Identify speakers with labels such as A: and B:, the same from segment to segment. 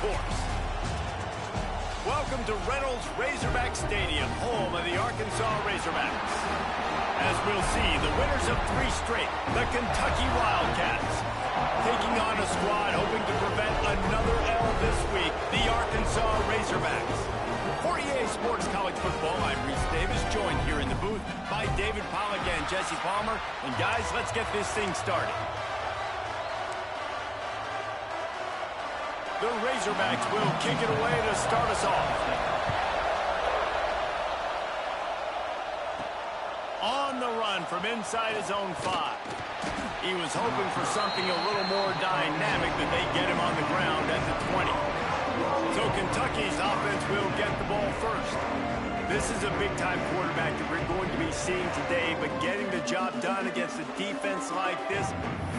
A: course. Welcome to Reynolds Razorback Stadium, home of the Arkansas Razorbacks. As we'll see, the winners of 3 straight, the Kentucky Wildcats, taking on a squad hoping to prevent another L this week, the Arkansas Razorbacks. For EA Sports College Football, I'm Reese Davis, joined here in the booth by David Pollack and Jesse Palmer. And guys, let's get this thing started. The Razorbacks will kick it away to start us off. On the run from inside his own 5. He was hoping for something a little more dynamic, but they get him on the ground at the 20. So Kentucky's offense will get the ball first. This is a big-time quarterback that we're going to be seeing today, but getting the job done against a defense like this,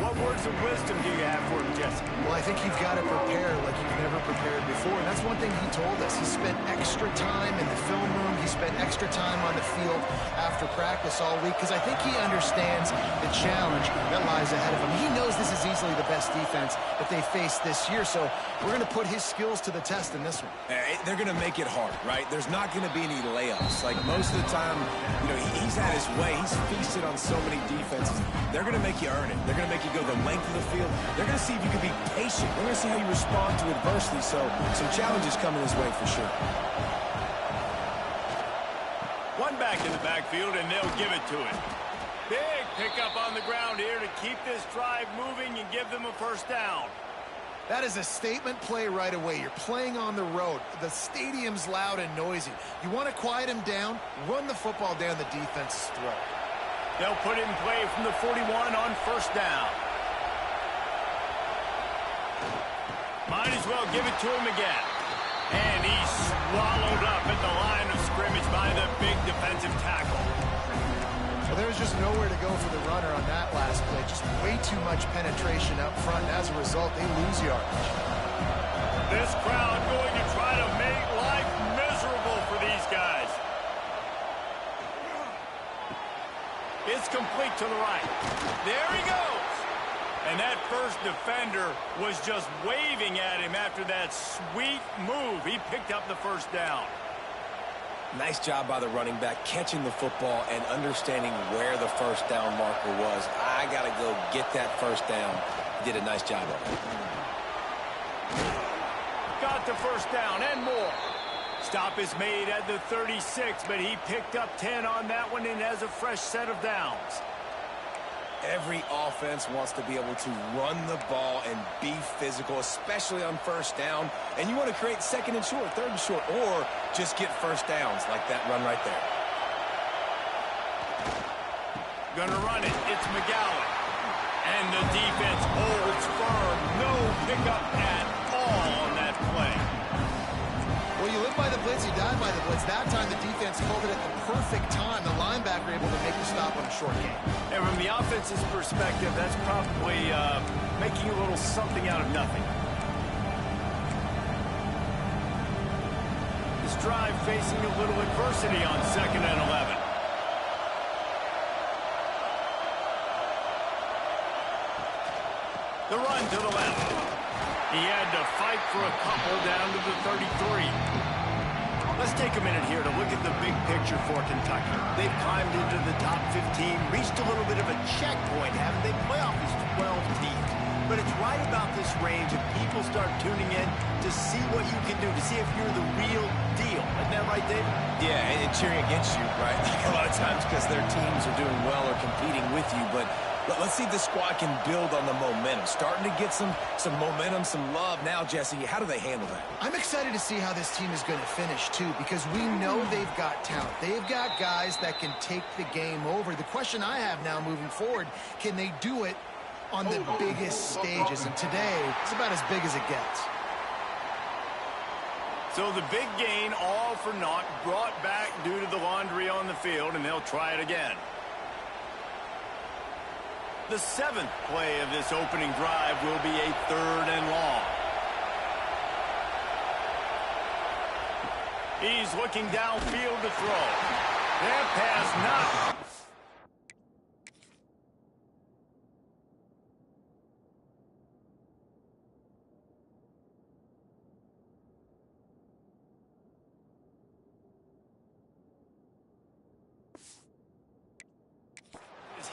A: what words of wisdom do you have for him, Jesse?
B: Well, I think you've got to prepare like you've never prepared before, and that's one thing he told us. He spent extra time in the film room. He spent extra time on the field after practice all week, because I think he understands the challenge that lies ahead of him. He knows this is easily the best defense that they face this year, so we're going to put his skills to the test in this one.
C: They're going to make it hard, right? There's not going to be any layups. Like most of the time, you know, he's had his way. He's feasted on so many defenses. They're going to make you earn it. They're going to make you go the length of the field. They're going to see if you can be patient. They're going to see how you respond to adversity. So some challenges coming his way for sure.
A: One back in the backfield, and they'll give it to him. Big pickup on the ground here to keep this drive moving and give them a first down.
B: That is a statement play right away. You're playing on the road. The stadium's loud and noisy. You want to quiet him down, run the football down the defense's throat.
A: They'll put it in play from the 41 on first down. Might as well give it to him again. And he's swallowed up at the line of scrimmage by the big defensive tackle.
B: Well, there's just nowhere to go for the runner on that last play. Just way too much penetration up front, and as a result, they lose yardage.
A: This crowd going to try to make life miserable for these guys. It's complete to the right. There he goes. And that first defender was just waving at him after that sweet move. He picked up the first down.
C: Nice job by the running back, catching the football and understanding where the first down marker was. I got to go get that first down. He did a nice job of it.
A: Got the first down and more. Stop is made at the 36, but he picked up 10 on that one and has a fresh set of downs.
C: Every offense wants to be able to run the ball and be physical, especially on first down. And you want to create second and short, third and short, or just get first downs like that run right there.
A: Gonna run it. It's McGowan. And the defense holds firm. No pickup at all on that play.
B: Well, you live by the blitz, you die by the blitz. That time the defense called it at the perfect time. The linebacker able to make the stop on a short game.
A: And from the offense's perspective, that's probably making a little something out of nothing. This drive facing a little adversity on 2nd and 11. The run to the left. He had to fight for a couple down to the 33. Let's take a minute here to look at the big picture for Kentucky. They've climbed into the top 15, reached a little bit of a checkpoint, haven't they? Playoff is 12 teams. But it's right about this range if people start tuning in to see what you can do, to see if you're the real deal. Isn't that right, David?
C: Yeah, and cheering against you, right? Like a lot of times because their teams are doing well or competing with you. But let's see if this squad can build on the momentum. Starting to get some momentum, some love. Now, Jesse, how do they handle that?
B: I'm excited to see how this team is going to finish, too, because we know they've got talent. They've got guys that can take the game over. The question I have now moving forward, can they do it on the biggest stages? And today, it's about as big as it gets.
A: So the big gain, all for naught, brought back due to the laundry on the field, and they'll try it again. The 7th play of this opening drive will be a 3rd and long. He's looking downfield to throw. That pass not.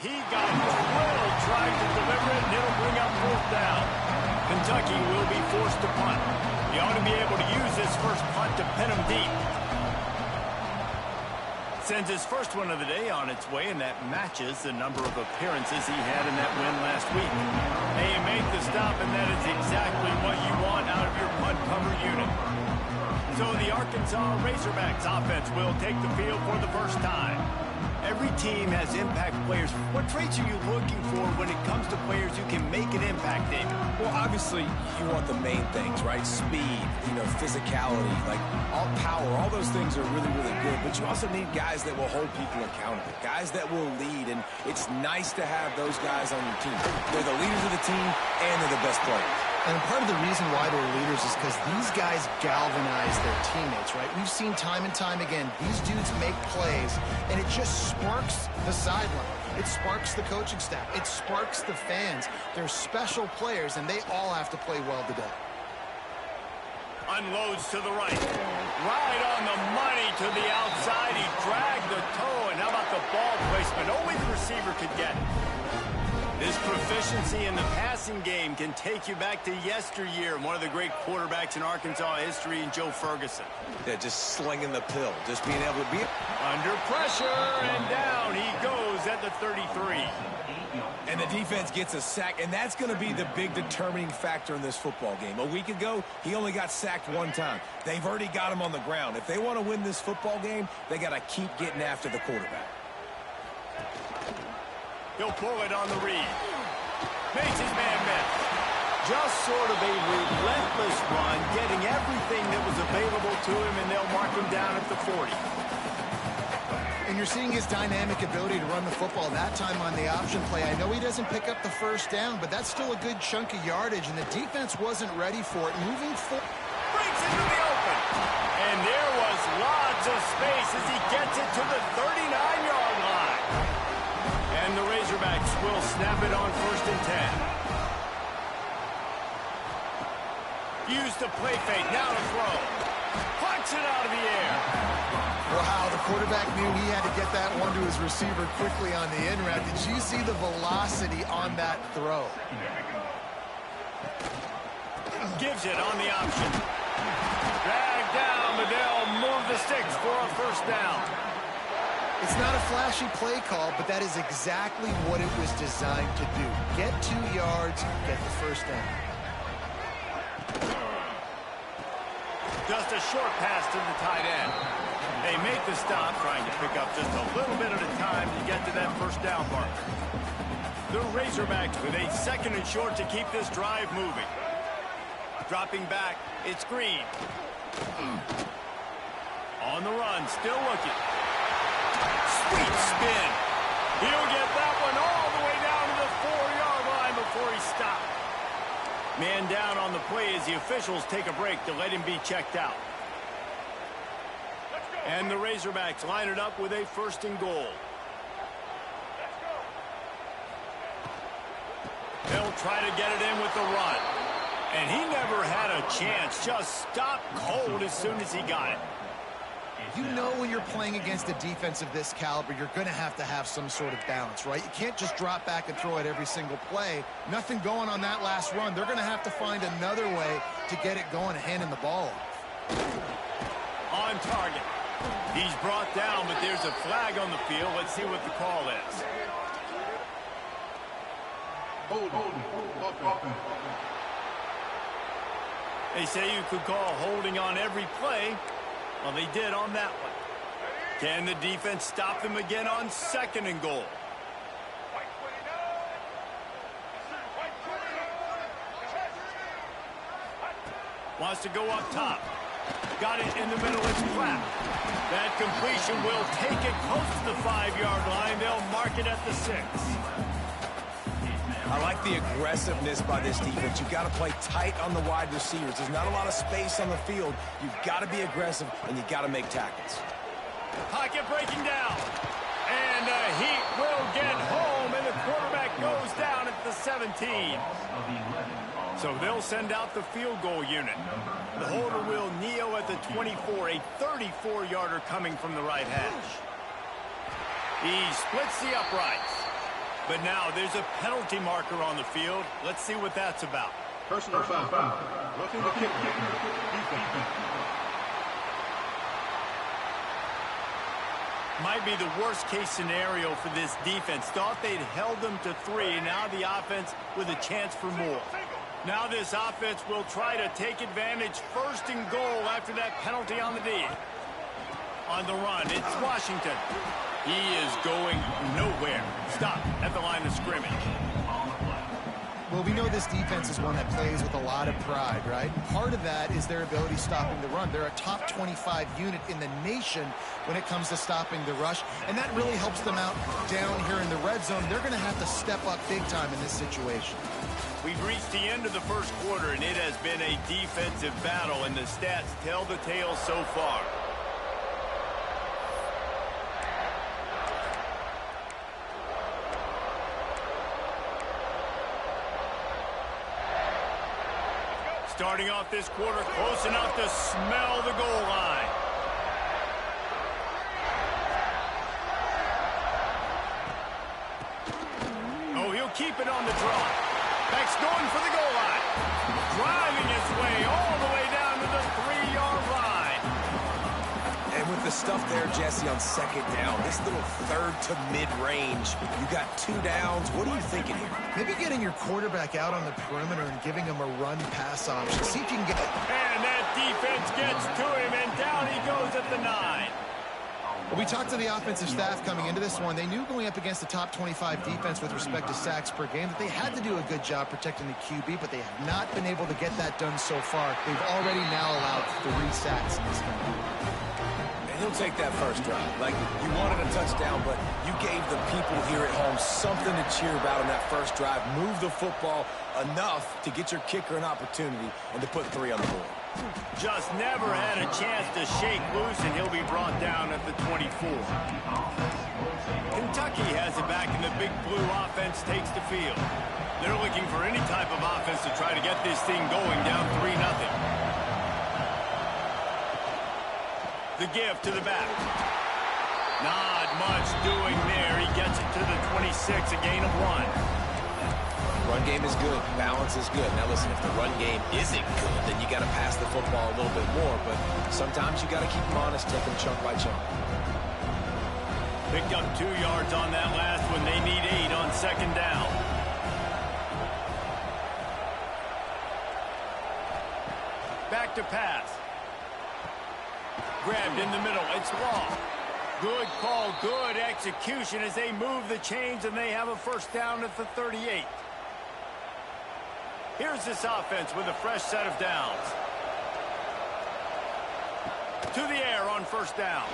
A: He got drilled trying to deliver it, and it'll bring up fourth down. Kentucky will be forced to punt. He ought to be able to use this first punt to pin him deep. Sends his first one of the day on its way, and that matches the number of appearances he had in that win last week. They make the stop, and that is exactly what you want out of your punt cover unit. So the Arkansas Razorbacks offense will take the field for the first time. Every team has impact players. What traits are you looking for when it comes to players who can make an impact, David?
C: Well, obviously, you want the main things, right? Speed, physicality, like all power. All those things are really, really good. But you also need guys that will hold people accountable, guys that will lead. And it's nice to have those guys on your team. They're the leaders of the team, and they're the best players.
B: And part of the reason why they're leaders is because these guys galvanize their teammates, right? We've seen time and time again, these dudes make plays, and it just sparks the sideline. It sparks the coaching staff. It sparks the fans. They're special players, and they all have to play well today.
A: Unloads to the right. Right on the money to the outside. He dragged the toe, and how about the ball placement? Only the receiver could get it. This proficiency in the passing game can take you back to yesteryear. One of the great quarterbacks in Arkansas history, Joe Ferguson.
C: Yeah, just slinging the pill, just being able to be
A: under pressure, and down he goes at the 33.
C: And the defense gets a sack, and that's going to be the big determining factor in this football game. A week ago, he only got sacked one time. They've already got him on the ground. If they want to win this football game, they got to keep getting after the quarterback.
A: He'll pull it on the read. Makes his man miss. Just sort of a relentless run, getting everything that was available to him, and they'll mark him down at the 40.
B: And you're seeing his dynamic ability to run the football that time on the option play. I know he doesn't pick up the first down, but that's still a good chunk of yardage, and the defense wasn't ready for it. Moving forward.
A: Breaks into the open. And there was lots of space as he gets it to the 39-yard line. And the Razorbacks will snap it on 1st and 10. Use the play fake. Now to throw. Plucks it out of the air.
B: Wow, the quarterback knew he had to get that one to his receiver quickly on the in route. Did you see the velocity on that throw?
A: Gives it on the option. Dragged down, but they'll move the sticks for a first down.
B: It's not a flashy play call, but that is exactly what it was designed to do. Get 2 yards, get the first down.
A: Just a short pass to the tight end. They make the stop, trying to pick up just a little bit at a time to get to that first down mark. The Razorbacks with a 2nd and short to keep this drive moving. Dropping back, it's Green. On the run, still looking. Sweet spin. He'll get that one all the way down to the 4-yard line before he stopped. Man down on the play as the officials take a break to let him be checked out. And the Razorbacks line it up with a 1st and goal. They'll try to get it in with the run. And he never had a chance. Just stopped cold as soon as he got it.
B: You know when you're playing against a defense of this caliber, you're going to have some sort of balance, right? You can't just drop back and throw it every single play. Nothing going on that last run. They're going to have to find another way to get it going and handing the ball off.
A: On target. He's brought down, but there's a flag on the field. Let's see what the call is. They say you could call holding on every play. Well, they did on that one. Can the defense stop them again on 2nd and goal? Wants to go up top. Got it in the middle. It's flat. That completion will take it close to the 5-yard line. They'll mark it at the 6.
C: I like the aggressiveness by this defense. You've got to play tight on the wide receivers. There's not a lot of space on the field. You've got to be aggressive, and you've got to make tackles.
A: Pocket breaking down. And Heat will get home, and the quarterback goes down at the 17. So they'll send out the field goal unit. The holder will kneel at the 24, a 34-yarder coming from the right hash. He splits the uprights. But now there's a penalty marker on the field. Let's see what that's about.
D: Personal foul. Roughing the kick.
A: Might be the worst case scenario for this defense. Thought they'd held them to 3. Now the offense with a chance for more. Now this offense will try to take advantage. First and goal after that penalty on the D. On the run, it's Washington. He is going nowhere. Stop at the line of scrimmage.
B: Well, we know this defense is one that plays with a lot of pride, right? Part of that is their ability stopping the run. They're a top 25 unit in the nation when it comes to stopping the rush, and that really helps them out down here in the red zone. They're going to have to step up big time in this situation.
A: We've reached the end of the first quarter, and it has been a defensive battle, and the stats tell the tale so far. Starting off this quarter, close enough to smell the goal line. Oh, he'll keep it on the draw. Beck's going for the goal line. Driving his way all the way down to the 3-yard line.
C: And with the stuff there, Jesse, on second down, this little third to mid-range, you got 2 downs. What are you thinking here?
B: Maybe getting your quarterback out on the perimeter and giving him a run-pass option. See if you can get...
A: And that defense gets to him, and down he goes at the 9.
B: Well, we talked to the offensive staff coming into this one. They knew going up against the top 25 defense with respect to sacks per game that they had to do a good job protecting the QB, but they have not been able to get that done so far. They've already now allowed 3 sacks in this game.
C: He'll take that first drive. Like, you wanted a touchdown, but you gave the people here at home something to cheer about on that first drive. Move the football enough to get your kicker an opportunity and to put 3 on the board.
A: Just never had a chance to shake loose, and he'll be brought down at the 24. Kentucky has it back, and the big blue offense takes the field. They're looking for any type of offense to try to get this thing going down 3-0. The give to the back. Not much doing there. He gets it to the 26, a gain of 1.
C: Run game is good. Balance is good. Now listen, if the run game isn't good, then you got to pass the football a little bit more. But sometimes you got to keep them honest, take them chunk by chunk.
A: Picked up 2 yards on that last one. They need 8 on second down. Back to pass. Grabbed in the middle. It's Law. Good call, good execution as they move the chains, and they have a first down at the 38. Here's this offense with a fresh set of downs. To the air on first down.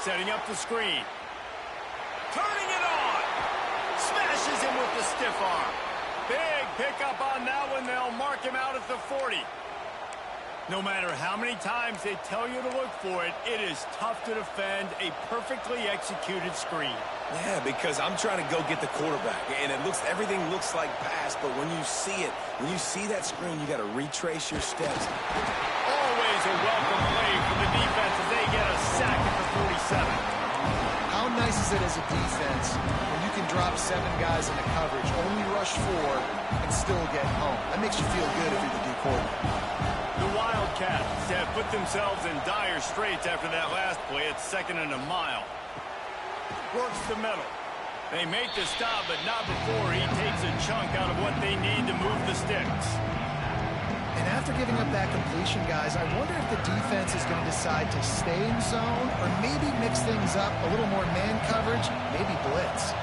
A: Setting up the screen. Turning it on. Smashes him with the stiff arm. Big pickup on that one. They'll mark him out at the 40. No matter how many times they tell you to look for it, it is tough to defend a perfectly executed screen.
C: Yeah, because I'm trying to go get the quarterback, and everything looks like pass, but when you see it, when you see that screen, you got to retrace your steps.
A: Always a welcome play for the defense as they get a sack at the 47.
B: How nice is it as a defense when you can drop 7 guys into coverage, only rush 4, and still get home? That makes you feel good if you're the D quarterback.
A: The Wildcats have put themselves in dire straits after that last play. It's 2nd and a mile. Works the middle. They make the stop, but not before he takes a chunk out of what they need to move the sticks.
B: And after giving up that completion, guys, I wonder if the defense is going to decide to stay in zone or maybe mix things up, a little more man coverage, maybe blitz.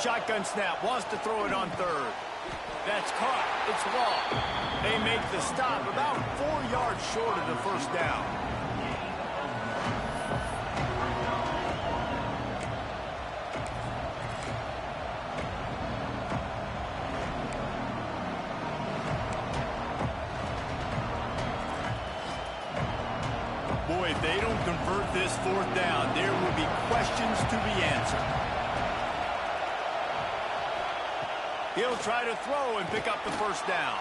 A: Shotgun snap, wants to throw it on third. That's caught. It's Law. They make the stop about 4 yards short of the first down. Boy, if they don't convert this 4th down, there will be questions to be answered. He'll try to throw and pick up the first down.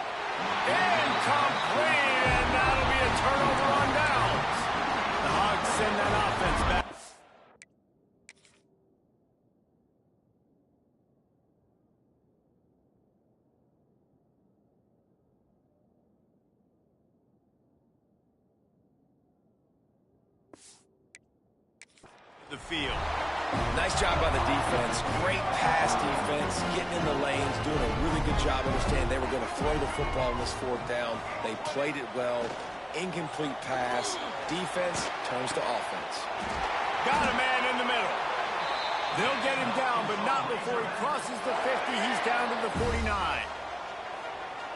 A: Incomplete, and that'll be a turnover on downs. The Hogs send that offense back. the field.
C: Nice job by the defense. Great pass defense, getting in the lanes, doing a really good job understanding they were going to throw the football in this fourth down. They played it well. Incomplete pass. Defense turns to offense.
A: Got a man in the middle. They'll get him down, but not before he crosses the 50. He's down to the 49.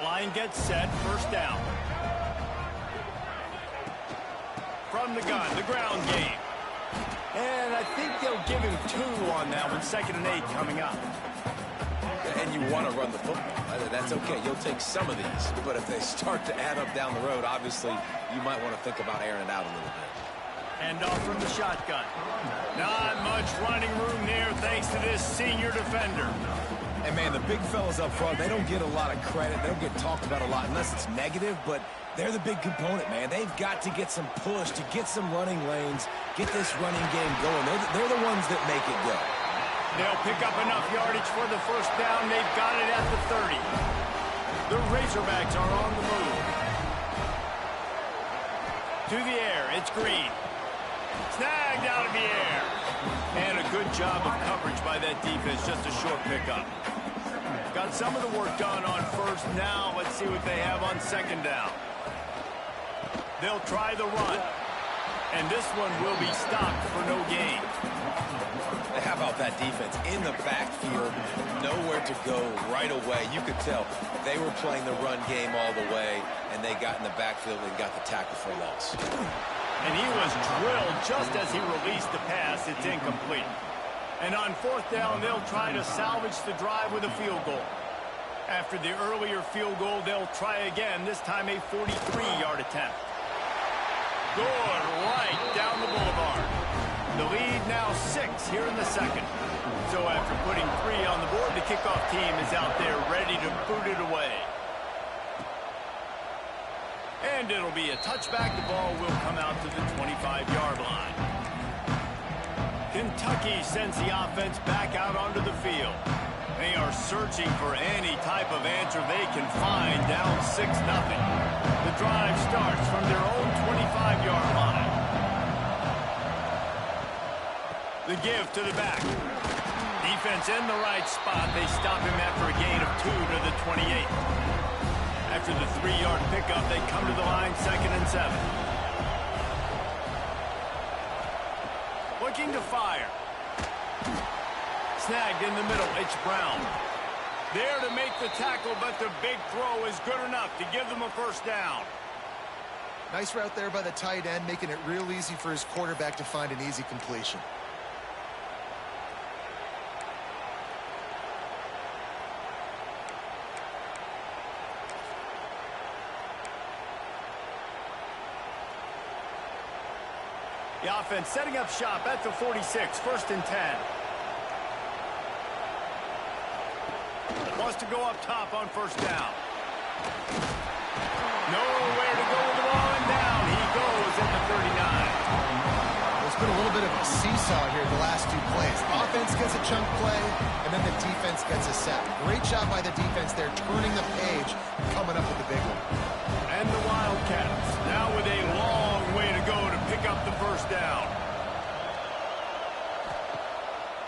A: Line gets set, first down. From the gun, the ground game. And I think they'll give him 2 on that one, 2nd and 8 coming up.
C: And you want to run the football. That's okay. You'll take some of these. But if they start to add up down the road, obviously, you might want to think about airing it out a little bit.
A: Hand off from the shotgun. Not much running room there thanks to this senior defender.
C: And, man, the big fellas up front, they don't get a lot of credit. They don't get talked about a lot unless it's negative, but they're the big component, man. They've got to get some push, to get some running lanes, get this running game going. They're the ones that make it go.
A: They'll pick up enough yardage for the first down. They've got it at the 30. The Razorbacks are on the move. To the air, it's Green. Snagged out of the air. And a good job of coverage by that defense, just a short pickup. Got some of the work done on first. Now let's see what they have on 2nd down. They'll try the run. And this one will be stopped for no gain.
C: How about that defense in the backfield, nowhere to go right away. You could tell they were playing the run game all the way, and they got in the backfield and got the tackle for loss.
A: And he was drilled just as he released the pass. It's incomplete. And on 4th down, they'll try to salvage the drive with a field goal. After the earlier field goal, they'll try again, this time a 43-yard attempt. Good right down the boulevard. The lead now 6 here in the 2nd. So after putting 3 on the board, the kickoff team is out there ready to boot it away. And it'll be a touchback. The ball will come out to the 25-yard line. Kentucky sends the offense back out onto the field. They are searching for any type of answer they can find, down 6-0. The drive starts from their own 25-yard line. The give to the back. Defense in the right spot. They stop him after a gain of 2 to the 28. After the 3-yard pickup, they come to the line, 2nd and 7. Looking to fire. Snagged in the middle. It's Brown. There to make the tackle, but the big throw is good enough to give them a first down.
B: Nice route there by the tight end, making it real easy for his quarterback to find an easy completion.
A: The offense setting up shop at the 46, 1st and 10. Wants to go up top on 1st down. Nowhere to go with the ball, and down he goes at the 39.
B: It's been a little bit of a seesaw here the last 2 plays. Offense gets a chunk play, and then the defense gets a sack. Great job by the defense there, turning the page, coming up with the big one.
A: And the Wildcats now with a long way to go to pick up the first down.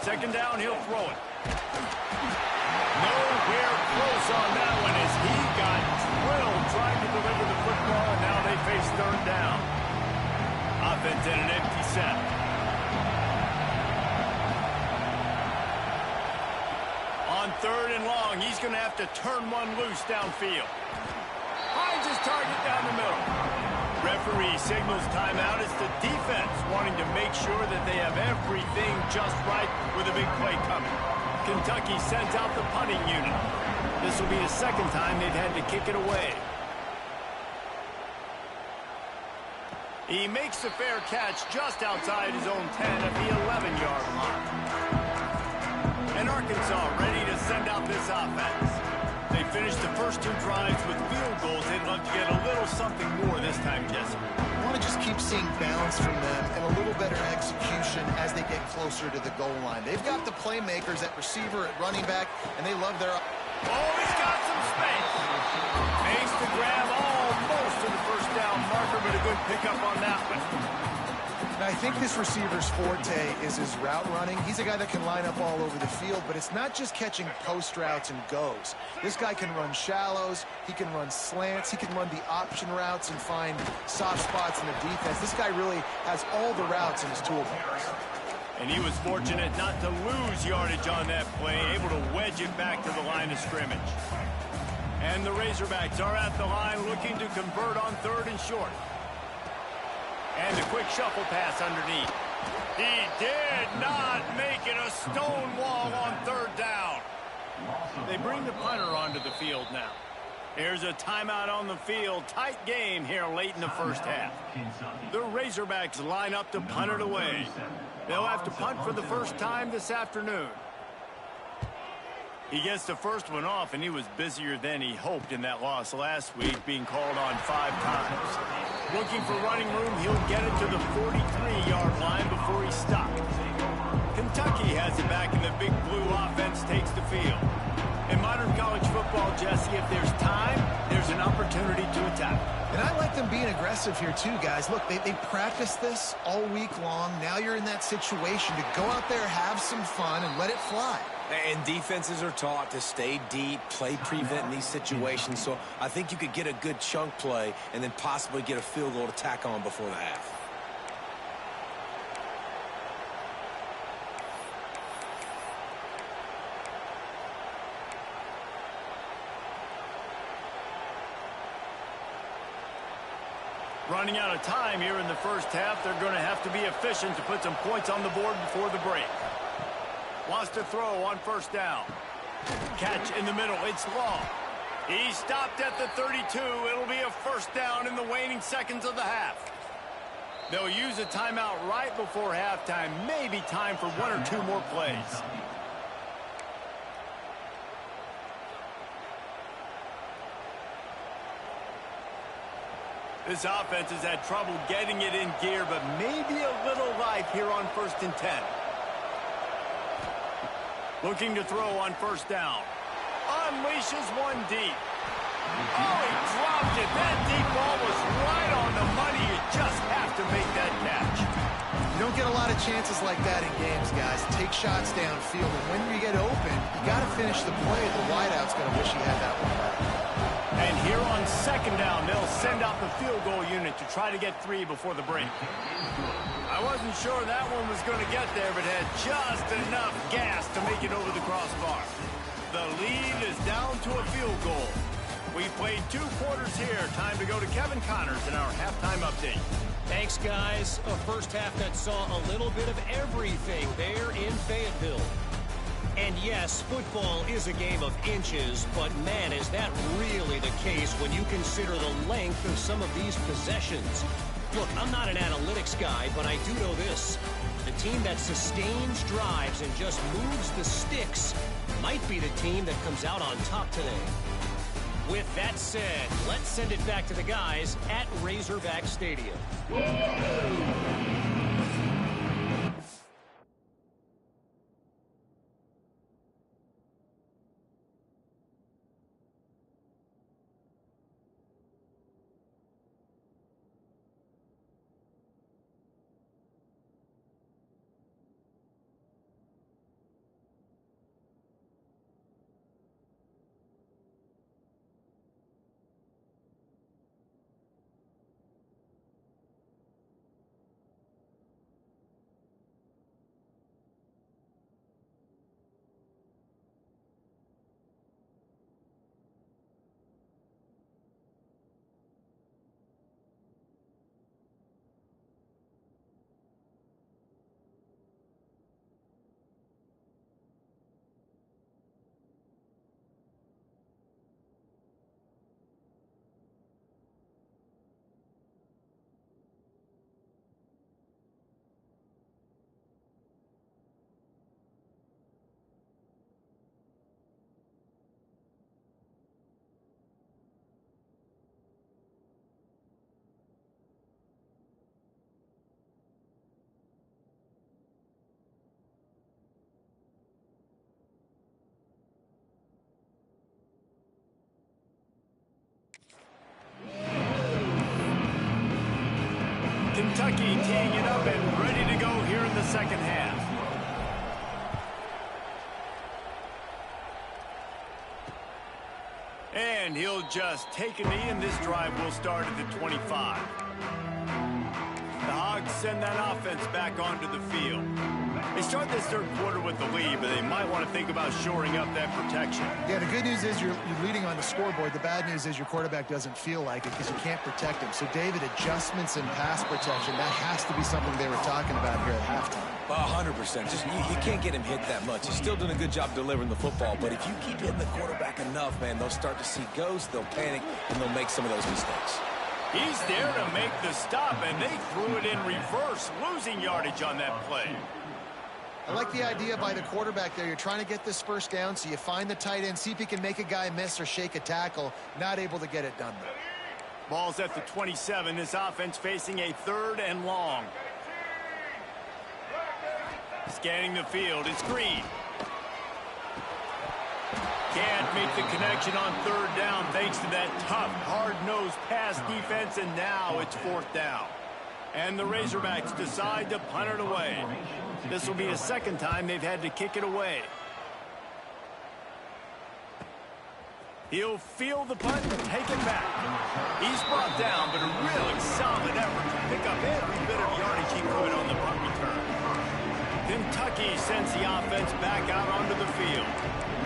A: 2nd down, he'll throw it. Nowhere close on that one as he got drilled trying to deliver the football, and now they face 3rd down. Offense in an empty set. On 3rd and long, he's going to have to turn one loose downfield. Finds his target down the middle. Referee signals timeout. It's the defense wanting to make sure that they have everything just right with a big play coming. Kentucky sends out the punting unit. This will be the 2nd time they've had to kick it away. He makes the fair catch just outside his own 10 at the 11-yard line. And Arkansas ready to send out this offense. They finished the first 2 drives with field goals. They'd love to get a little something more this time, Jesse.
B: I want to just keep seeing balance from them and a little better execution as they get closer to the goal line. They've got the playmakers at receiver, at running back, and they love their...
A: Oh, he's got some space. Makes the grab almost to the first down marker, but a good pickup on that one.
B: I think this receiver's forte is his route running. He's a guy that can line up all over the field, but it's not just catching post routes and goes. This guy can run shallows, he can run slants, he can run the option routes and find soft spots in the defense. This guy really has all the routes in his toolbox.
A: And he was fortunate not to lose yardage on that play, able to wedge it back to the line of scrimmage. And the Razorbacks are at the line looking to convert on 3rd and short. And the quick shuffle pass underneath. He did not make it a stone wall on 3rd down. They bring the punter onto the field now. Here's a timeout on the field. Tight game here late in the first half. The Razorbacks line up to punt it away. They'll have to punt for the first time this afternoon. He gets the first one off, and he was busier than he hoped in that loss last week, being called on 5 times. Looking for running room, he'll get it to the 43-yard line before he stops. Kentucky has it back, and the Big Blue offense takes the field. In modern college football, Jesse, if there's time, there's an opportunity to attack.
B: And I like them being aggressive here too, guys. Look, they practiced this all week long. Now you're in that situation to go out there, have some fun, and let it fly.
C: And defenses are taught to stay deep, play prevent in these situations. So I think you could get a good chunk play and then possibly get a field goal to tack on before the half.
A: Running out of time here in the first half, they're going to have to be efficient to put some points on the board before the break. Wants to throw on 1st down. Catch in the middle. It's Long. He stopped at the 32. It'll be a 1st down in the waning seconds of the half. They'll use a timeout right before halftime. Maybe time for 1 or 2 more plays. This offense has had trouble getting it in gear, but maybe a little life here on 1st and 10. Looking to throw on 1st down. Unleashes one deep. Oh, he dropped it. That deep ball was right on the money. You just have to make that catch.
B: You don't get a lot of chances like that in games, guys. Take shots downfield, and when you get open, you got to finish the play. The wideout's going to wish he had that one back.
A: And here on 2nd down, they'll send out the field goal unit to try to get 3 before the break. I wasn't sure that one was going to get there, but had just enough gas to make it over the crossbar. The lead is down to a field goal. We played 2 quarters here. Time to go to Kevin Connors in our halftime update.
E: Thanks, guys. A first half that saw a little bit of everything there in Fayetteville. And yes, football is a game of inches, but man, is that really the case when you consider the length of some of these possessions. Look, I'm not an analytics guy, but I do know this. The team that sustains drives and just moves the sticks might be the team that comes out on top today. With that said, let's send it back to the guys at Razorback Stadium.
A: Kentucky teeing it up and ready to go here in the second half. And he'll just take a knee, and this drive will start at the 25. The Hogs send that offense back onto the field. They start this third quarter with the lead, but they might want to think about shoring up that protection.
B: Yeah, the good news is you're leading on the scoreboard. The bad news is your quarterback doesn't feel like it because you can't protect him. So, David, adjustments in pass protection, that has to be something they were talking about here at halftime.
C: 100%. Just you can't get him hit that much. He's still doing a good job delivering the football, but if you keep hitting the quarterback enough, man, they'll start to see ghosts, they'll panic, and they'll make some of those mistakes.
A: He's there to make the stop, and they threw it in reverse, losing yardage on that play.
B: I like the idea by the quarterback there. You're trying to get this first down, so you find the tight end, see if he can make a guy miss or shake a tackle. Not able to get it done, though.
A: Ball's at the 27. This offense facing a 3rd and long. Scanning the field, it's Green. Can't make the connection on 3rd down thanks to that tough, hard-nosed pass defense, and now it's 4th down. And the Razorbacks decide to punt it away. This will be the second time they've had to kick it away. He'll feel the punt and take it back. He's brought down, but a really solid effort to pick up every bit of yardage he could on the punt return. Kentucky sends the offense back out onto the field.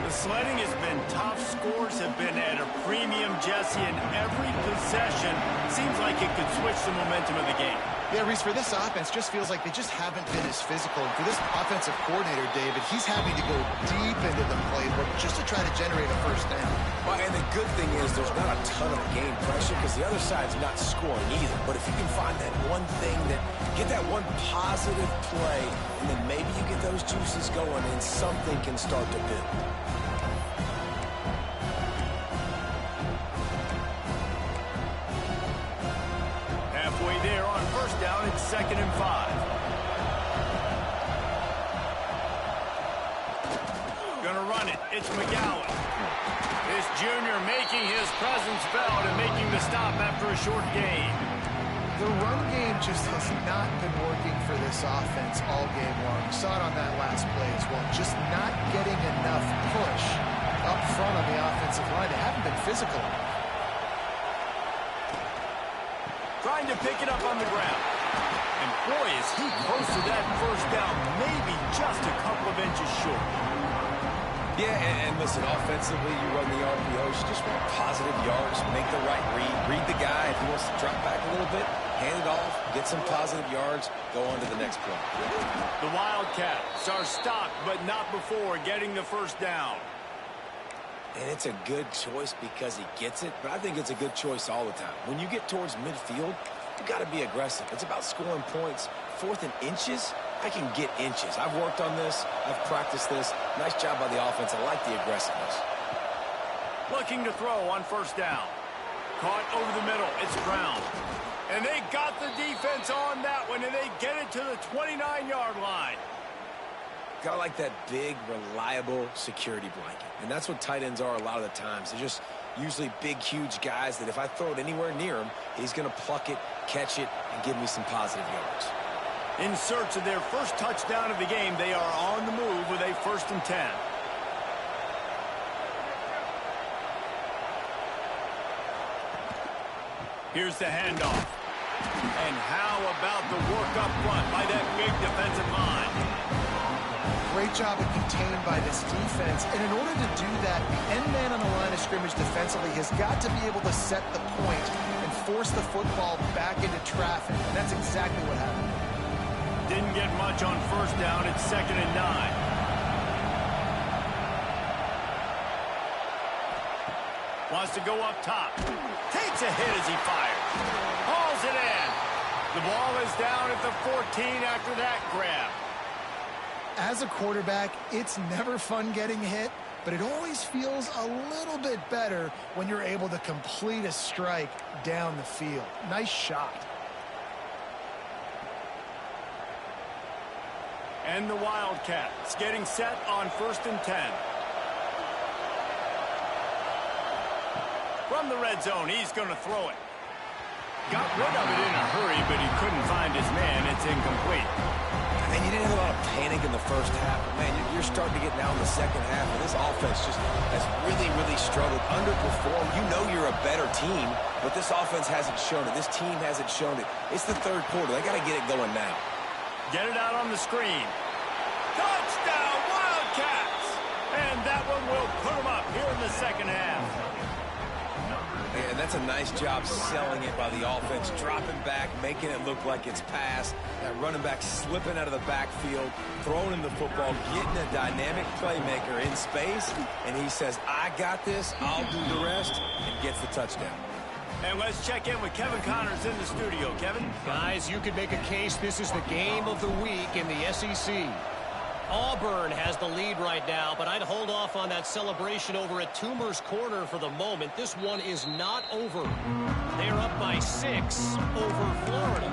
A: The sledding has been tough. Scores have been at a premium, Jesse, and every possession seems like it could switch the momentum of the game.
B: Yeah, Reese, for this offense, just feels like they just haven't been as physical. And for this offensive coordinator, David, he's having to go deep into the playbook just to try to generate a first down.
C: Well, and the good thing is there's not a ton of game pressure because the other side's not scoring either. But if you can find that one thing, get that one positive play, and then maybe you get those juices going and something can start to build.
A: There on first down, it's 2nd and 5. Gonna run it. It's McGowan. This junior making his presence felt and making the stop after a short gain.
B: The run game just has not been working for this offense all game long. You saw it on that last play as well. Just not getting enough push up front on the offensive line. They haven't been physical.
A: Trying to pick it up on the ground. And boy, is he close to that first down, maybe just a couple of inches short.
C: Yeah, and listen, offensively, you run the RPOs, you just want positive yards, make the right read the guy. If he wants to drop back a little bit, hand it off, get some positive yards, go on to the next play.
A: The Wildcats are stopped, but not before getting the first down.
C: And it's a good choice because he gets it, but I think it's a good choice all the time. When you get towards midfield, you got to be aggressive. It's about scoring points. 4th and inches, I can get inches. I've worked on this. I've practiced this. Nice job by the offense. I like the aggressiveness.
A: Looking to throw on first down. Caught over the middle. It's Brown. And they got the defense on that one, and they get it to the 29-yard line.
C: Got to like that big, reliable security blanket. And that's what tight ends are a lot of the times. They're just usually big, huge guys that if I throw it anywhere near him, he's going to pluck it, catch it, and give me some positive yards.
A: In search of their first touchdown of the game, they are on the move with a 1st and 10. Here's the handoff. And how about the work up front by that big defensive line?
B: Great job of contained by this defense. And in order to do that, the end man on the line of scrimmage defensively has got to be able to set the point and force the football back into traffic. And that's exactly what happened.
A: Didn't get much on first down. It's 2nd and 9. Wants to go up top. Takes a hit as he fires. Hauls it in. The ball is down at the 14 after that grab.
B: As a quarterback, it's never fun getting hit, but it always feels a little bit better when you're able to complete a strike down the field. Nice shot.
A: And the Wildcats getting set on 1st and 10. From the red zone, he's going to throw it. Got rid of it in a hurry, but he couldn't find his man. It's incomplete.
C: Man, you didn't have a lot of panic in the first half, but man, you're starting to get now in the second half, and this offense just has really, really struggled, underperformed. You know you're a better team, but this offense hasn't shown it. This team hasn't shown it. It's the third quarter. They got to get it going now.
A: Get it out on the screen. Touchdown, Wildcats! And that one will put them up here in the second half.
C: And that's a nice job selling it by the offense, dropping back, making it look like it's passed. That running back slipping out of the backfield, throwing in the football, getting a dynamic playmaker in space, and he says, I got this, I'll do the rest, and gets the touchdown.
A: And let's check in with Kevin Connors in the studio. Kevin?
E: Guys, you could make a case this is the game of the week in the SEC. Auburn has the lead right now, but I'd hold off on that celebration over at Toomer's Corner for the moment. This one is not over. They're up by 6 over Florida.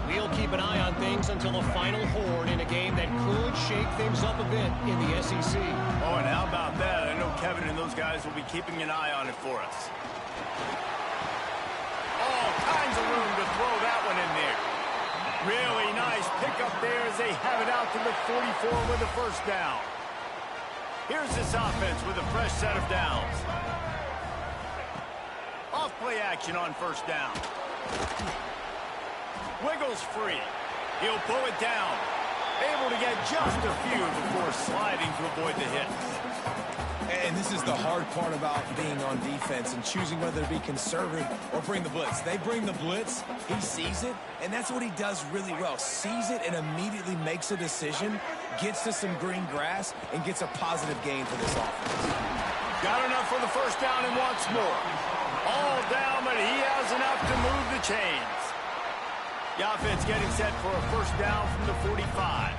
E: We'll keep an eye on things until the final horn in a game that could shake things up a bit in the SEC.
A: Oh, and how about that? I know Kevin and those guys will be keeping an eye on it for us. All kinds of room to throw that one in there. Really nice pickup there as they have it out to the 44 with a first down. Here's this offense with a fresh set of downs. Off play action on first down. Wiggles free. He'll pull it down. Able to get just a few before sliding to avoid the hits.
C: And this is the hard part about being on defense and choosing whether to be conservative or bring the blitz. They bring the blitz, he sees it, and that's what he does really well. Sees it and immediately makes a decision, gets to some green grass, and gets a positive gain for this offense.
A: Got enough for the first down and wants more. All down, but he has enough to move the chains. The offense getting set for a first down from the 45.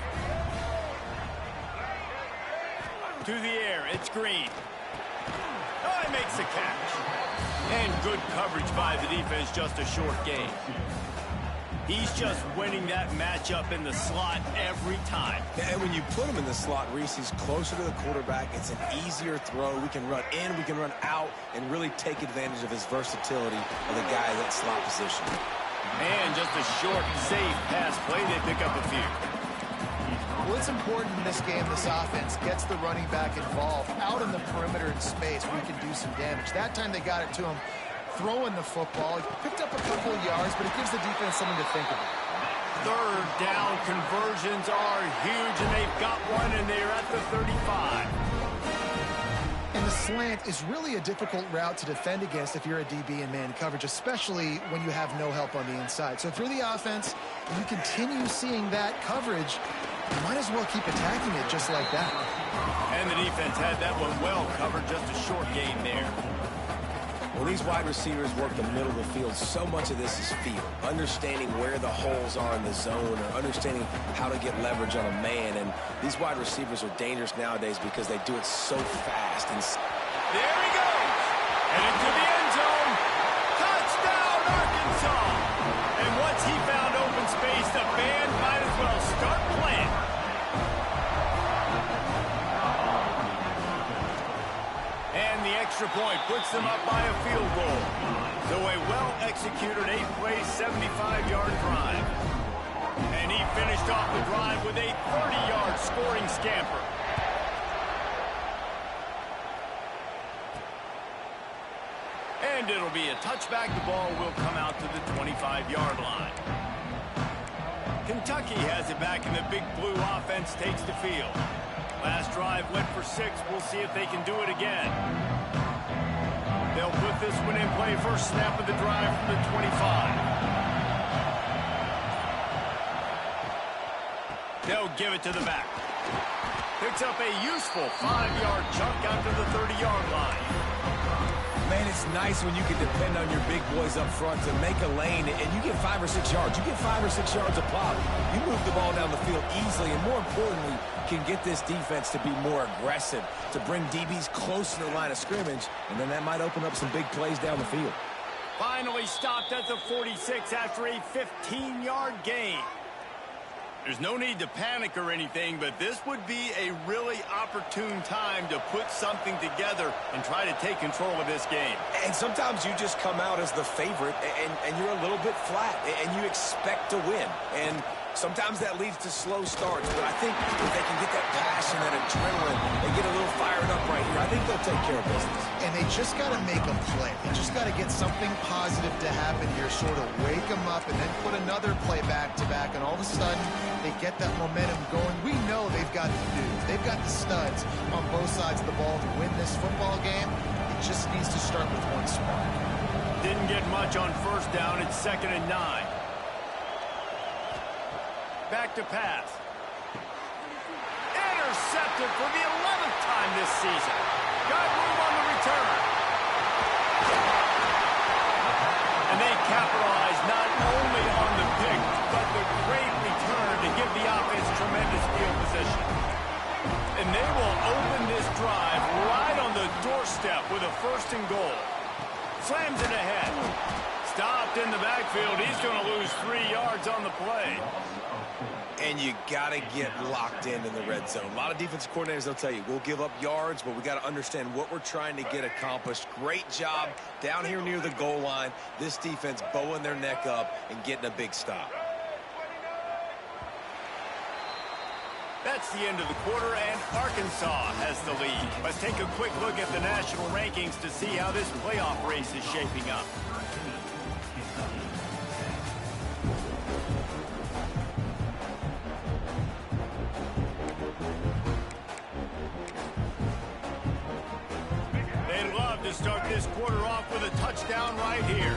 A: To the air, it's Green. Oh, he makes the catch. And good coverage by the defense, just a short gain. He's just winning that matchup in the slot every time.
C: And when you put him in the slot, Reese, he's closer to the quarterback. It's an easier throw. We can run in, we can run out, and really take advantage of his versatility of the guy in that slot position.
A: And just a short, safe pass play. They pick up a few.
B: Well, it's important in this game, this offense gets the running back involved out in the perimeter in space where he can do some damage. That time they got it to him throwing the football. He picked up a couple of yards, but it gives the defense something to think about.
A: Third down conversions are huge, and they've got one, and they're at the 35.
B: And the slant is really a difficult route to defend against if you're a DB in man coverage, especially when you have no help on the inside. So if you're the offense and you continue seeing that coverage, you might as well keep attacking it just like that.
A: And the defense had that one well covered, just a short gain there.
C: When these wide receivers work the middle of the field, so much of this is feel. Understanding where the holes are in the zone or understanding how to get leverage on a man. And these wide receivers are dangerous nowadays because they do it so fast. And
A: there he goes. And into the end zone. Touchdown, Arkansas. And once he found open space, the band might as well start playing. And the extra point puts them up by a field goal. So a well-executed 8-play, 75-yard drive. And he finished off the drive with a 30-yard scoring scamper. And it'll be a touchback. The ball will come out to the 25-yard line. Kentucky has it back, and the Big Blue offense takes the field. Last drive went for 6. We'll see if they can do it again. They'll put this one in play. First snap of the drive from the 25. They'll give it to the back. Picks up a useful 5-yard chunk out to the 30-yard line.
C: man, it's nice when you can depend on your big boys up front to make a lane, and you get 5 or 6 yards. You get 5 or 6 yards a pop. You move the ball down the field easily, and more importantly, can get this defense to be more aggressive, to bring DBs close to the line of scrimmage, and then that might open up some big plays down the field.
A: Finally stopped at the 46 after a 15-yard gain. There's no need to panic or anything, but this would be a really opportune time to put something together and try to take control of this game.
C: And sometimes you just come out as the favorite, and you're a little bit flat, and you expect to win. And sometimes that leads to slow starts, but I think if they can get that passion, that adrenaline, and get a little fired up right here, I think they'll take care of business.
B: And they just got to make a play. They just got to get something positive to happen here, sort of wake them up, and then put another play back-to-back, and all of a sudden they get that momentum going. We know they've got the dudes. They've got the studs on both sides of the ball to win this football game. It just needs to start with one spark.
A: Didn't get much on first down. It's 2nd and 9. Back to pass. Intercepted for the 11th time this season. Got room on the return. And they capitalize not only on the pick, but the great return to give the offense tremendous field position. And they will open this drive right on the doorstep with a 1st and goal. Slams it ahead. Stopped in the backfield. He's going to lose 3 yards on the play.
C: And you got to get locked in the red zone. A lot of defensive coordinators, they'll tell you, we'll give up yards, but we got to understand what we're trying to get accomplished. Great job down here near the goal line. This defense bowing their neck up and getting a big stop.
A: That's the end of the quarter, and Arkansas has the lead. Let's take a quick look at the national rankings to see how this playoff race is shaping up. They'd love to start this quarter off with a touchdown right here.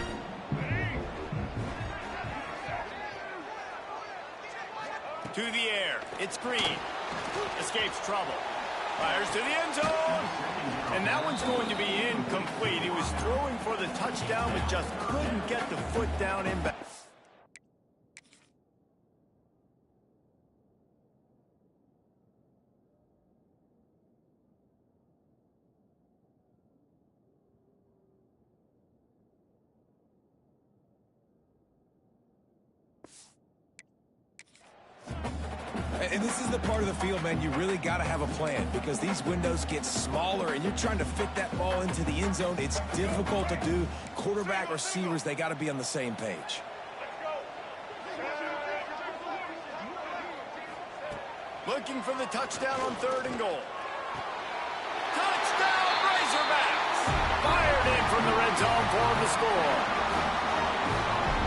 A: To the air. It's Green. Escapes trouble. Fires to the end zone. And that one's going to be incomplete. He was throwing for the touchdown, but just couldn't get the foot down in back.
C: And this is the part of the field, man, you really got to have a plan because these windows get smaller and you're trying to fit that ball into the end zone. It's difficult to do. Quarterback, receivers, they got to be on the same page.
A: Looking for the touchdown on 3rd and goal. Touchdown, Razorbacks! Fired in from the red zone for the score.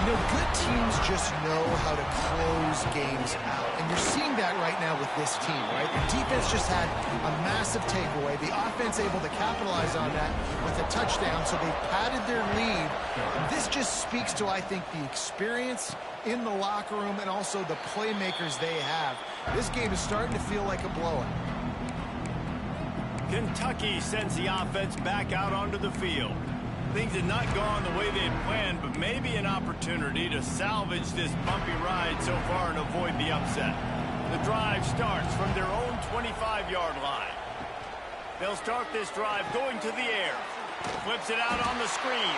B: You know, good teams just know how to close games out. And you're seeing that right now with this team, right? The defense just had a massive takeaway. The offense able to capitalize on that with a touchdown, so they padded their lead. This just speaks to, I think, the experience in the locker room and also the playmakers they have. This game is starting to feel like a blowout.
A: Kentucky sends the offense back out onto the field. Things had not gone the way they had planned, but maybe an opportunity to salvage this bumpy ride so far and avoid the upset. The drive starts from their own 25-yard line. They'll start this drive going to the air. Flips it out on the screen.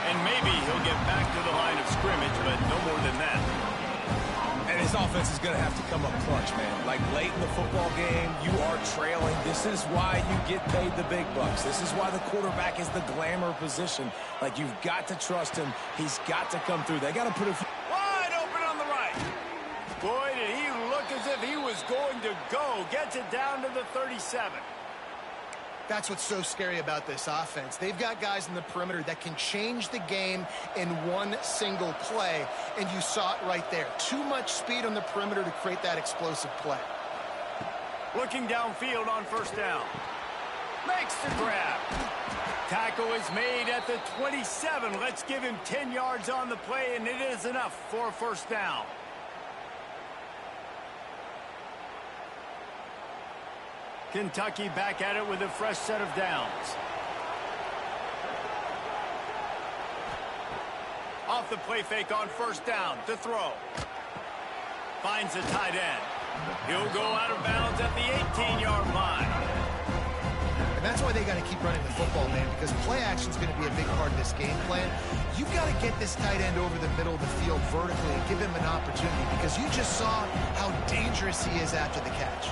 A: And maybe he'll get back to the line of scrimmage, but no more than that.
C: And his offense is going to have to come up clutch, man. Like late in the football game, you are trailing. This is why you get paid the big bucks. This is why the quarterback is the glamour position. Like, you've got to trust him. He's got to come through. They got to put it
A: wide open on the right. Boy, did he look as if he was going to go. Gets it down to the 37.
B: That's what's so scary about this offense. They've got guys in the perimeter that can change the game in one single play, and you saw it right there. Too much speed on the perimeter to create that explosive play.
A: Looking downfield on 1st down. Makes the grab. Tackle is made at the 27. Let's give him 10 yards on the play, and it is enough for a 1st down. Kentucky back at it with a fresh set of downs. Off the play fake on 1st down to throw. Finds the tight end. He'll go out of bounds at the 18-yard line.
B: And that's why they got to keep running the football, man, because play action is going to be a big part of this game plan. You've got to get this tight end over the middle of the field vertically and give him an opportunity, because you just saw how dangerous he is after the catch.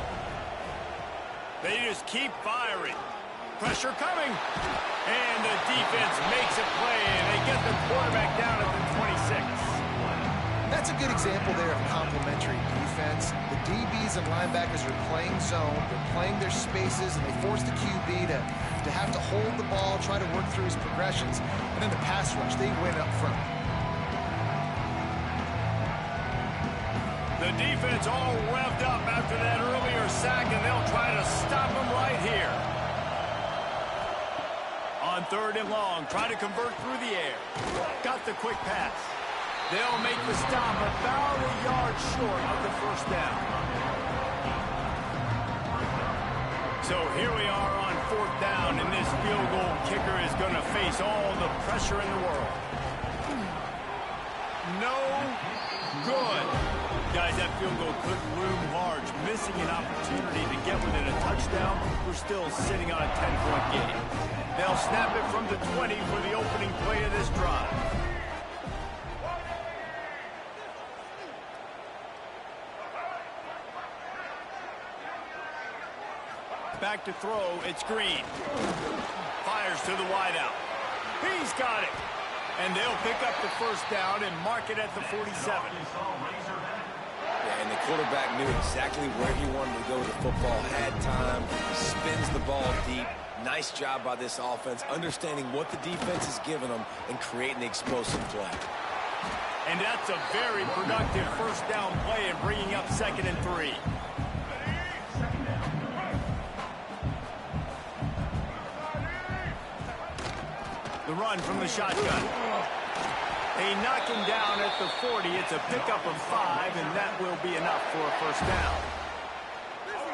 A: They just keep firing. Pressure coming. And the defense makes a play, and they get the quarterback down at the 26.
B: That's a good example there of complementary defense. The DBs and linebackers are playing zone, they're playing their spaces, and they force the QB to have to hold the ball, try to work through his progressions, and then the pass rush, they win up front.
A: The defense all revved up after that earlier sack, and they'll try to stop him right here. On 3rd and long, try to convert through the air. Got the quick pass. They'll make the stop about a yard short of the 1st down. So here we are on 4th down, and this field goal kicker is going to face all the pressure in the world. No good. Guys, that field goal could loom large, missing an opportunity to get within a touchdown. We're still sitting on a 10-point game. They'll snap it from the 20 for the opening play of this drive. Back to throw, it's Green. Fires to the wideout. He's got it. And they'll pick up the 1st down and mark it at the 47.
C: Yeah, and the quarterback knew exactly where he wanted to go with the football, had time, spins the ball deep. Nice job by this offense, understanding what the defense is giving them and creating the explosive play.
A: And that's a very productive 1st down play and bringing up 2nd and 3. The run from the shotgun. They knock him down at the 40. It's a pickup of 5, and that will be enough for a 1st down.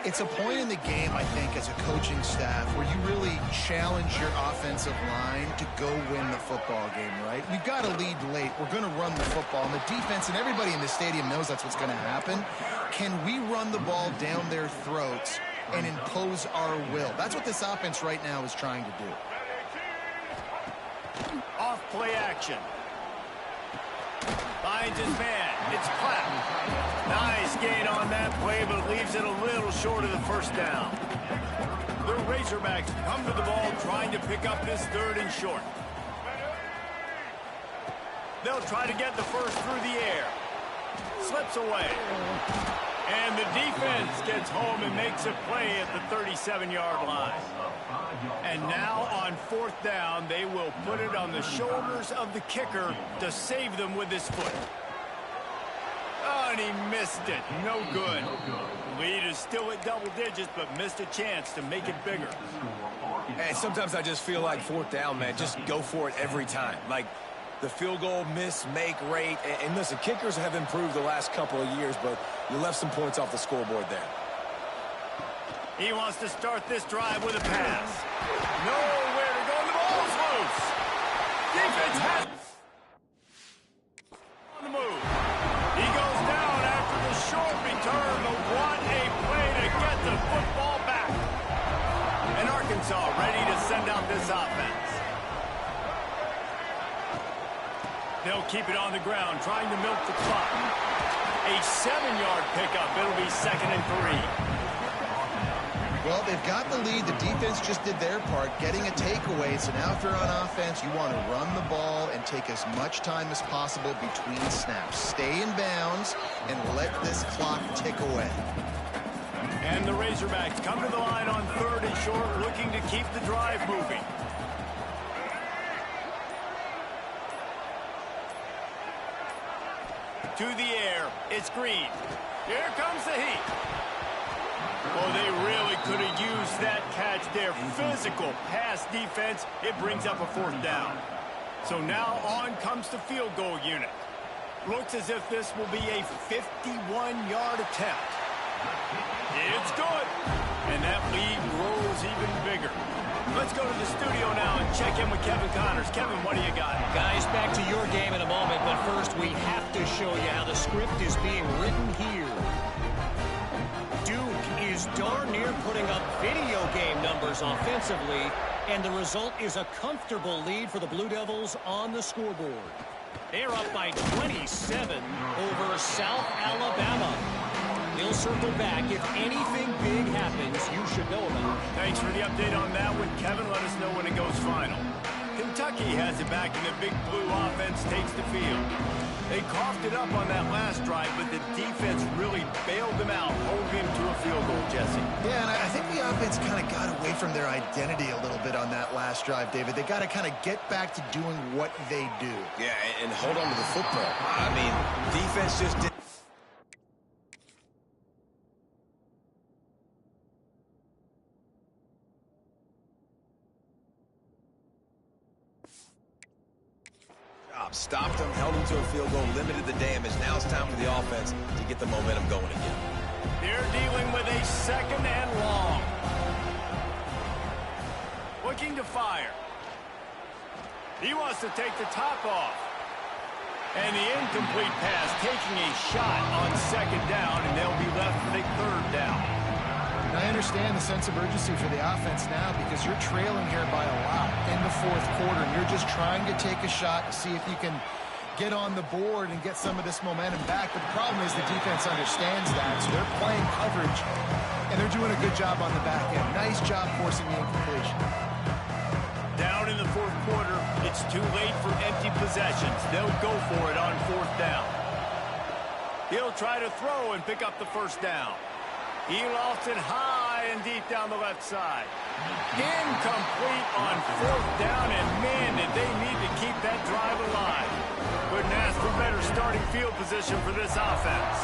B: It's a point in the game, I think, as a coaching staff where you really challenge your offensive line to go win the football game, right? We've got to lead late. We're going to run the football. And the defense and everybody in the stadium knows that's what's going to happen. Can we run the ball down their throats and impose our will? That's what this offense right now is trying to do.
A: Off play action. Finds his man. It's Clapp. Nice gain on that play, but leaves it a little short of the 1st down. The Razorbacks come to the ball trying to pick up this 3rd and short. They'll try to get the 1st through the air. Slips away. And the defense gets home and makes a play at the 37-yard line. And now on 4th down, they will put it on the shoulders of the kicker to save them with his foot. Oh, and he missed it. No good. Lead is still at double digits, but missed a chance to make it bigger.
C: And sometimes I just feel like 4th down, man, just go for it every time. Like the field goal miss, make rate. And listen, kickers have improved the last couple of years, but you left some points off the scoreboard there.
A: He wants to start this drive with a pass. Nowhere to go. The ball's loose. Defense has on the move. He goes down after the short return, but what a play to get the football back. And Arkansas ready to send out this offense. They'll keep it on the ground, trying to milk the clock. A 7-yard pickup. It'll be 2nd and 3.
B: Well, they've got the lead. The defense just did their part, getting a takeaway. So now if they're on offense, you want to run the ball and take as much time as possible between snaps. Stay in bounds and let this clock tick away.
A: And the Razorbacks come to the line on 3rd and short, looking to keep the drive moving. To the air, it's Green. Here comes the heat. Oh, they really could have used that catch there. Physical pass defense. It brings up a 4th down. So now on comes the field goal unit. Looks as if this will be a 51-yard attempt. It's good. And that lead grows even bigger. Let's go to the studio now and check in with Kevin Connors. Kevin, what do you got?
E: Guys, back to your game in a moment, but first we have to show you how the script is being written here. Duke is is darn near putting up video game numbers offensively, and the result is a comfortable lead for the Blue Devils on the scoreboard. They're up by 27 over South Alabama. They'll circle back. If anything big happens, you should know about it.
A: Thanks for the update on that one, Kevin. Let us know when it goes final. Kentucky has it back, and the Big Blue offense takes the field. They coughed it up on that last drive, but the defense really bailed them out, holding him to a field goal, Jesse.
B: Yeah, and I think the offense kind of got away from their identity a little bit on that last drive, David. They got to kind of get back to doing what they do.
C: Yeah, and hold on to the football. I mean, defense just didn't. Stopped them, held them to a field goal, limited the damage. Now it's time for the offense to get the momentum going again.
A: They're dealing with a second and long. Looking to fire. He wants to take the top off. And the incomplete pass taking a shot on second down, and they'll be left with a third down.
B: And I understand the sense of urgency for the offense now because you're trailing here by a lot in the fourth quarter, and you're just trying to take a shot to see if you can get on the board and get some of this momentum back. But the problem is the defense understands that, so they're playing coverage, and they're doing a good job on the back end. Nice job forcing the incompletion.
A: Down in the fourth quarter, it's too late for empty possessions. They'll go for it on fourth down. He'll try to throw and pick up the first down. He lost it high and deep down the left side. Incomplete on fourth down, and man, did they need to keep that drive alive. Couldn't ask for better starting field position for this offense.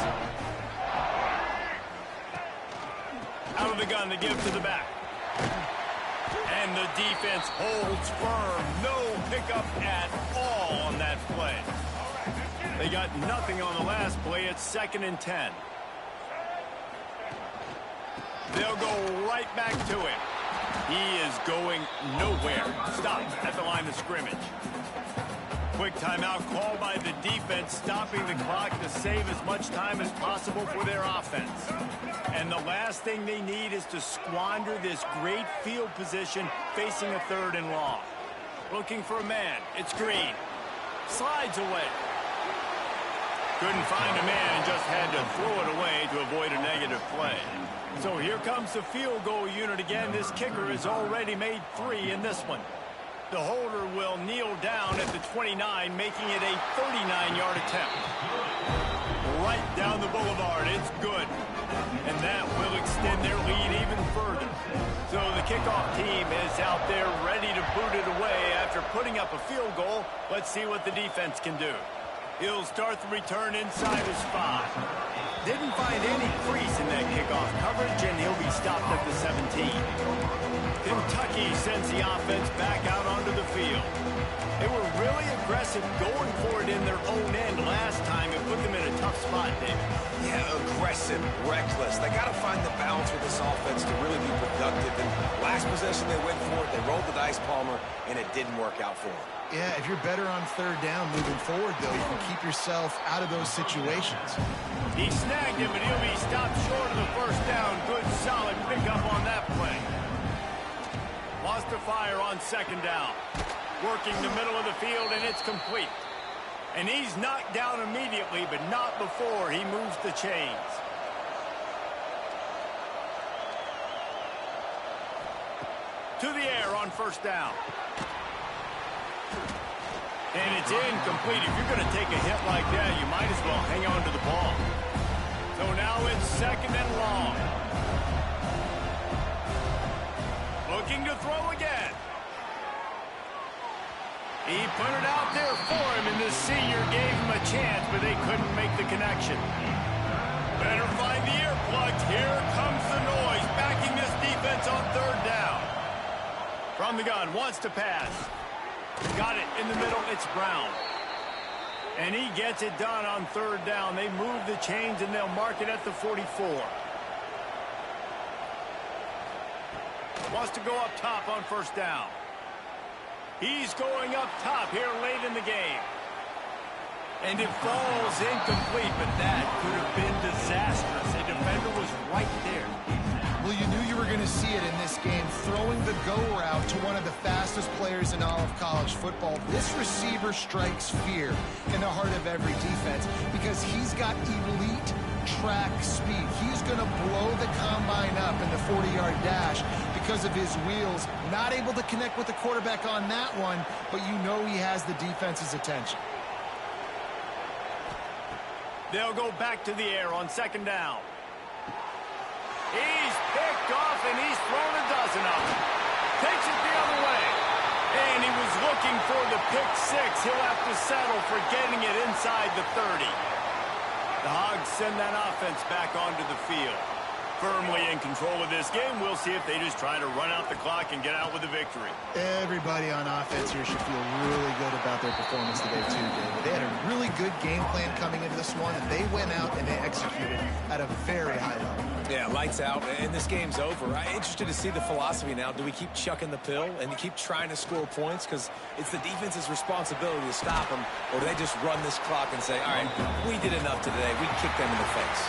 A: Out of the gun to give to the back. And the defense holds firm. No pickup at all on that play. They got nothing on the last play. It's 2nd and 10. They'll go right back to him. He is going nowhere. Stops at the line of scrimmage. Quick timeout call by the defense, stopping the clock to save as much time as possible for their offense. And the last thing they need is to squander this great field position facing a 3rd and long. Looking for a man. It's Green. Slides away. Couldn't find a man and just had to throw it away to avoid a negative play. So here comes the field goal unit again. This kicker has already made 3 in this one. The holder will kneel down at the 29, making it a 39-yard attempt. Right down the boulevard. It's good. And that will extend their lead even further. So the kickoff team is out there ready to boot it away after putting up a field goal. Let's see what the defense can do. He'll start the return inside his 5. Didn't find any crease in that kickoff coverage, and he'll be stopped at the 17. Kentucky sends the offense back out onto the field. They were really aggressive going for it in their own end last time and put them in a tough spot, David.
C: Yeah, aggressive, reckless. They got to find the balance with this offense to really be productive. And last possession they went for it, they rolled the dice, Palmer, and it didn't work out for them.
B: Yeah, if you're better on 3rd down moving forward, though, you can keep yourself out of those situations.
A: He snagged him, but he'll be stopped short of the first down. Good, solid pickup on that play. Lost to fire on 2nd down. Working the middle of the field, and it's complete. And he's knocked down immediately, but not before he moves the chains. To the air on 1st down. And it's incomplete. If you're going to take a hit like that, you might as well hang on to the ball. So now it's 2nd and long. Looking to throw again. He put it out there for him, and the senior gave him a chance, but they couldn't make the connection. Better find the earplugs. Here comes the noise, backing this defense on 3rd down. From the gun, wants to pass. Got it in the middle. It's Brown. And he gets it done on 3rd down. They move the chains, and they'll mark it at the 44. Wants to go up top on 1st down. He's going up top here late in the game. And it falls incomplete, but that could have been disastrous. A defender was right there.
B: Well, you knew you were going to see it in this game, throwing the go route to one of the fastest players in all of college football. This receiver strikes fear in the heart of every defense because he's got elite track speed. He's going to blow the combine up in the 40-yard dash because of his wheels. Not able to connect with the quarterback on that one, but you know he has the defense's attention.
A: They'll go back to the air on second down. He's picked off, and he's thrown a dozen of them. Takes it the other way. And he was looking for the pick six. He'll have to settle for getting it inside the 30. The Hogs send that offense back onto the field. Firmly in control of this game. We'll see if they just try to run out the clock and get out with a victory.
B: Everybody on offense here should feel really good about their performance today, too, David. They had a really good game plan coming into this one, and they went out and they executed at a very high level.
C: Yeah, lights out, and this game's over. I'm interested to see the philosophy now. Do we keep chucking the pill and keep trying to score points? Because it's the defense's responsibility to stop them, or do they just run this clock and say, all right, we did enough today. We kicked them in the face.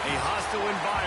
A: A hostile environment.